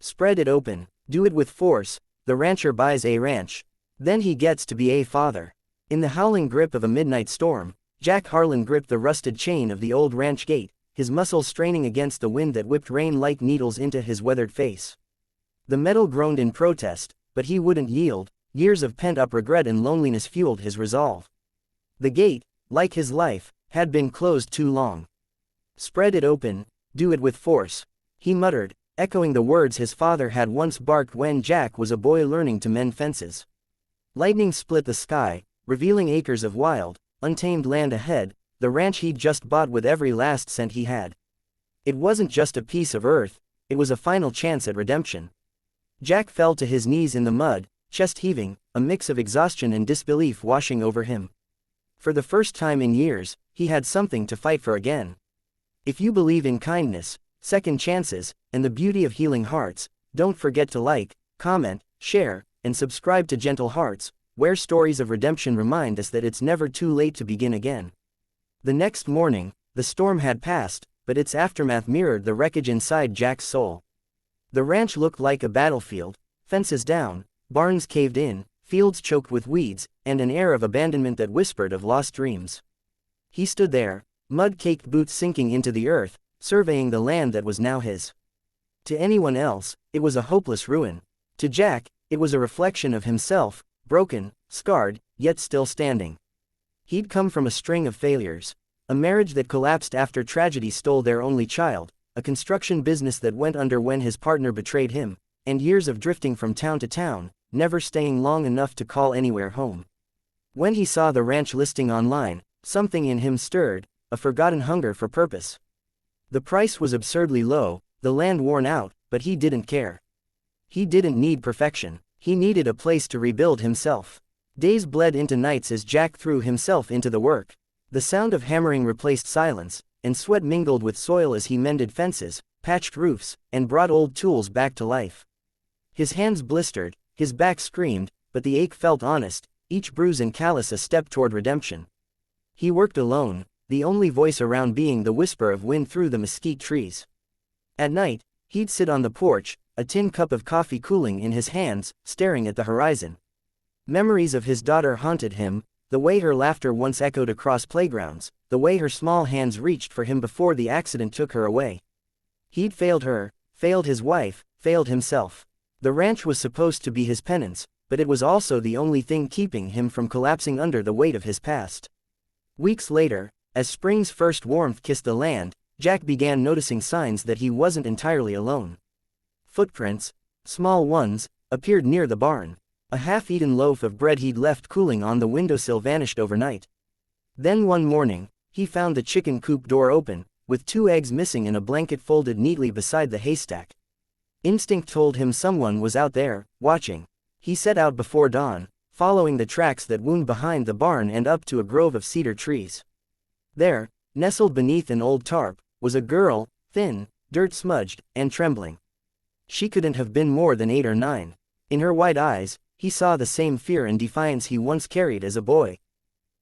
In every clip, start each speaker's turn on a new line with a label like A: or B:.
A: Spread it open, do it with force, the rancher buys a ranch. Then he gets to be a father. In the howling grip of a midnight storm, Jack Harlan gripped the rusted chain of the old ranch gate, his muscles straining against the wind that whipped rain like needles into his weathered face. The metal groaned in protest, but he wouldn't yield. Years of pent-up regret and loneliness fueled his resolve. The gate, like his life, had been closed too long. Spread it open, do it with force, he muttered, echoing the words his father had once barked when Jack was a boy learning to mend fences. Lightning split the sky, revealing acres of wild, untamed land ahead, the ranch he'd just bought with every last cent he had. It wasn't just a piece of earth, it was a final chance at redemption. Jack fell to his knees in the mud, chest heaving, a mix of exhaustion and disbelief washing over him. For the first time in years, he had something to fight for again. If you believe in kindness, second chances, and the beauty of healing hearts, don't forget to like, comment, share, and subscribe to Gentle Hearts, where stories of redemption remind us that it's never too late to begin again. The next morning, the storm had passed, but its aftermath mirrored the wreckage inside Jack's soul. The ranch looked like a battlefield, fences down, barns caved in, fields choked with weeds, and an air of abandonment that whispered of lost dreams. He stood there, mud-caked boots sinking into the earth, surveying the land that was now his. To anyone else, it was a hopeless ruin. To Jack, it was a reflection of himself, broken, scarred, yet still standing. He'd come from a string of failures. A marriage that collapsed after tragedy stole their only child, a construction business that went under when his partner betrayed him, and years of drifting from town to town, never staying long enough to call anywhere home. When he saw the ranch listing online, something in him stirred, a forgotten hunger for purpose. The price was absurdly low, the land worn out, but he didn't care. He didn't need perfection, he needed a place to rebuild himself. Days bled into nights as Jack threw himself into the work. The sound of hammering replaced silence, and sweat mingled with soil as he mended fences, patched roofs, and brought old tools back to life. His hands blistered, his back screamed, but the ache felt honest, each bruise and callus a step toward redemption. He worked alone, the only voice around being the whisper of wind through the mesquite trees. At night, he'd sit on the porch, a tin cup of coffee cooling in his hands, staring at the horizon. Memories of his daughter haunted him, the way her laughter once echoed across playgrounds, the way her small hands reached for him before the accident took her away. He'd failed her, failed his wife, failed himself. The ranch was supposed to be his penance, but it was also the only thing keeping him from collapsing under the weight of his past. Weeks later, as spring's first warmth kissed the land, Jack began noticing signs that he wasn't entirely alone. Footprints, small ones, appeared near the barn. A half-eaten loaf of bread he'd left cooling on the windowsill vanished overnight. Then one morning, he found the chicken coop door open, with 2 eggs missing and a blanket folded neatly beside the haystack. Instinct told him someone was out there, watching. He set out before dawn, following the tracks that wound behind the barn and up to a grove of cedar trees. There, nestled beneath an old tarp, was a girl, thin, dirt-smudged, and trembling. She couldn't have been more than 8 or 9. In her wide eyes, he saw the same fear and defiance he once carried as a boy.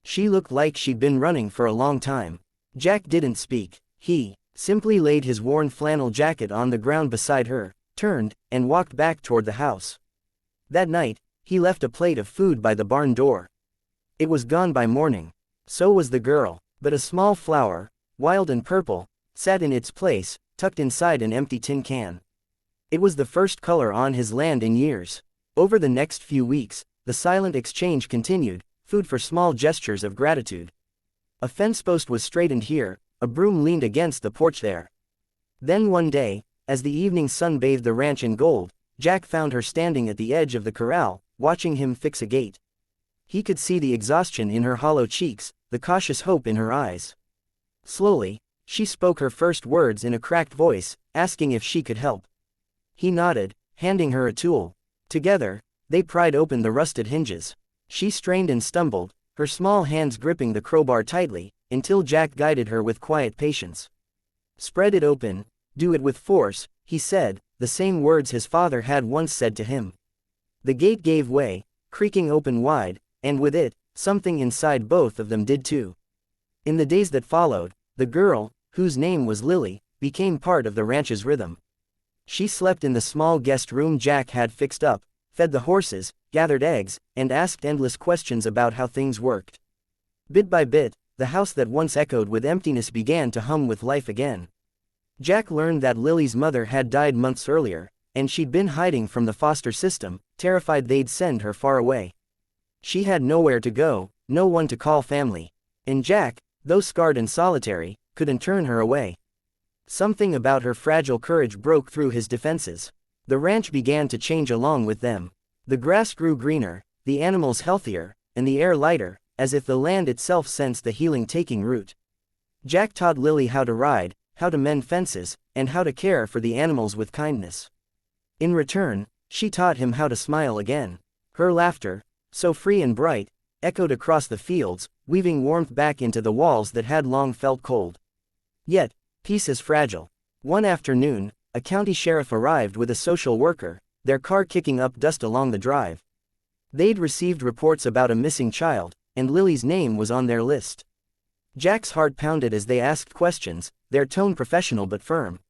A: She looked like she'd been running for a long time. Jack didn't speak. He simply laid his worn flannel jacket on the ground beside her, turned, and walked back toward the house. That night, he left a plate of food by the barn door. It was gone by morning. So was the girl, but a small flower, wild and purple, sat in its place, tucked inside an empty tin can. It was the first color on his land in years. Over the next few weeks, the silent exchange continued, food for small gestures of gratitude. A fence post was straightened here, a broom leaned against the porch there. Then one day, as the evening sun bathed the ranch in gold, Jack found her standing at the edge of the corral, watching him fix a gate. He could see the exhaustion in her hollow cheeks, the cautious hope in her eyes. Slowly, she spoke her first words in a cracked voice, asking if she could help. He nodded, handing her a tool. Together, they pried open the rusted hinges. She strained and stumbled, her small hands gripping the crowbar tightly, until Jack guided her with quiet patience. Spread it open, do it with force, he said, the same words his father had once said to him. The gate gave way, creaking open wide, and with it, something inside both of them did too. In the days that followed, the girl, whose name was Lily, became part of the ranch's rhythm. She slept in the small guest room Jack had fixed up, fed the horses, gathered eggs, and asked endless questions about how things worked. Bit by bit, the house that once echoed with emptiness began to hum with life again. Jack learned that Lily's mother had died months earlier, and she'd been hiding from the foster system, terrified they'd send her far away. She had nowhere to go, no one to call family. And Jack, though scarred and solitary, couldn't turn her away. Something about her fragile courage broke through his defenses. The ranch began to change along with them. The grass grew greener, the animals healthier, and the air lighter, as if the land itself sensed the healing taking root. Jack taught Lily how to ride, how to mend fences, and how to care for the animals with kindness. In return, she taught him how to smile again. Her laughter, so free and bright, echoed across the fields, weaving warmth back into the walls that had long felt cold. Yet, peace is fragile. One afternoon, a county sheriff arrived with a social worker, their car kicking up dust along the drive. They'd received reports about a missing child, and Lily's name was on their list. Jack's heart pounded as they asked questions, their tone professional but firm.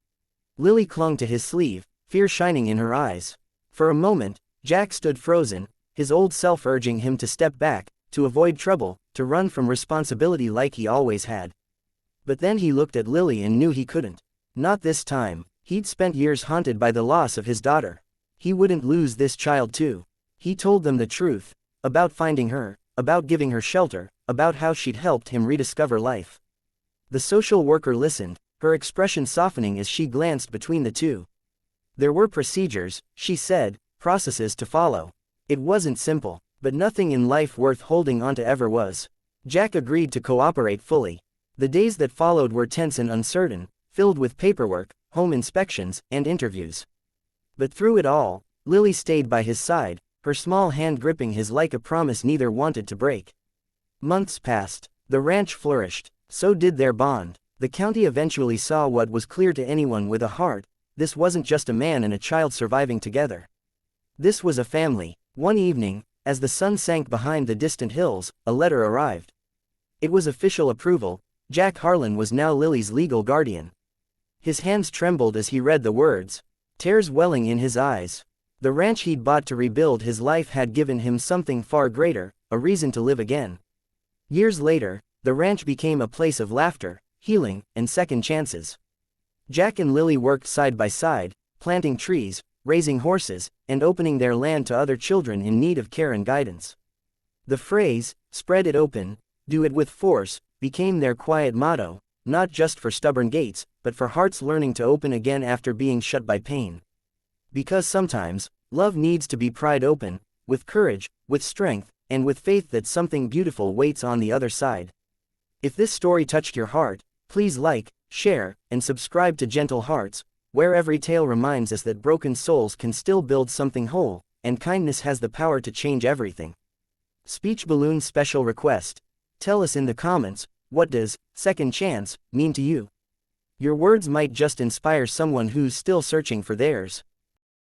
A: Lily clung to his sleeve, fear shining in her eyes. For a moment, Jack stood frozen, his old self urging him to step back, to avoid trouble, to run from responsibility like he always had. But then he looked at Lily and knew he couldn't. Not this time. He'd spent years haunted by the loss of his daughter. He wouldn't lose this child too. He told them the truth, about finding her, about giving her shelter, about how she'd helped him rediscover life. The social worker listened, her expression softening as she glanced between the two. There were procedures, she said, processes to follow. It wasn't simple, but nothing in life worth holding onto ever was. Jack agreed to cooperate fully. The days that followed were tense and uncertain, filled with paperwork, home inspections, and interviews. But through it all, Lily stayed by his side, her small hand gripping his like a promise neither wanted to break. Months passed. The ranch flourished. So did their bond. The county eventually saw what was clear to anyone with a heart: this wasn't just a man and a child surviving together. This was a family. One evening, as the sun sank behind the distant hills, a letter arrived. It was official approval. Jack Harlan was now Lily's legal guardian. His hands trembled as he read the words, tears welling in his eyes. The ranch he'd bought to rebuild his life had given him something far greater, a reason to live again. Years later, the ranch became a place of laughter, healing, and second chances. Jack and Lily worked side by side, planting trees, raising horses, and opening their land to other children in need of care and guidance. The phrase, "spread it open, do it with force," became their quiet motto, not just for stubborn gates, but for hearts learning to open again after being shut by pain. Because sometimes, love needs to be pried open, with courage, with strength, and with faith that something beautiful waits on the other side. If this story touched your heart, please like, share, and subscribe to Gentle Hearts, where every tale reminds us that broken souls can still build something whole, and kindness has the power to change everything. Speech balloon special request. Tell us in the comments, what does second chance mean to you? Your words might just inspire someone who's still searching for theirs.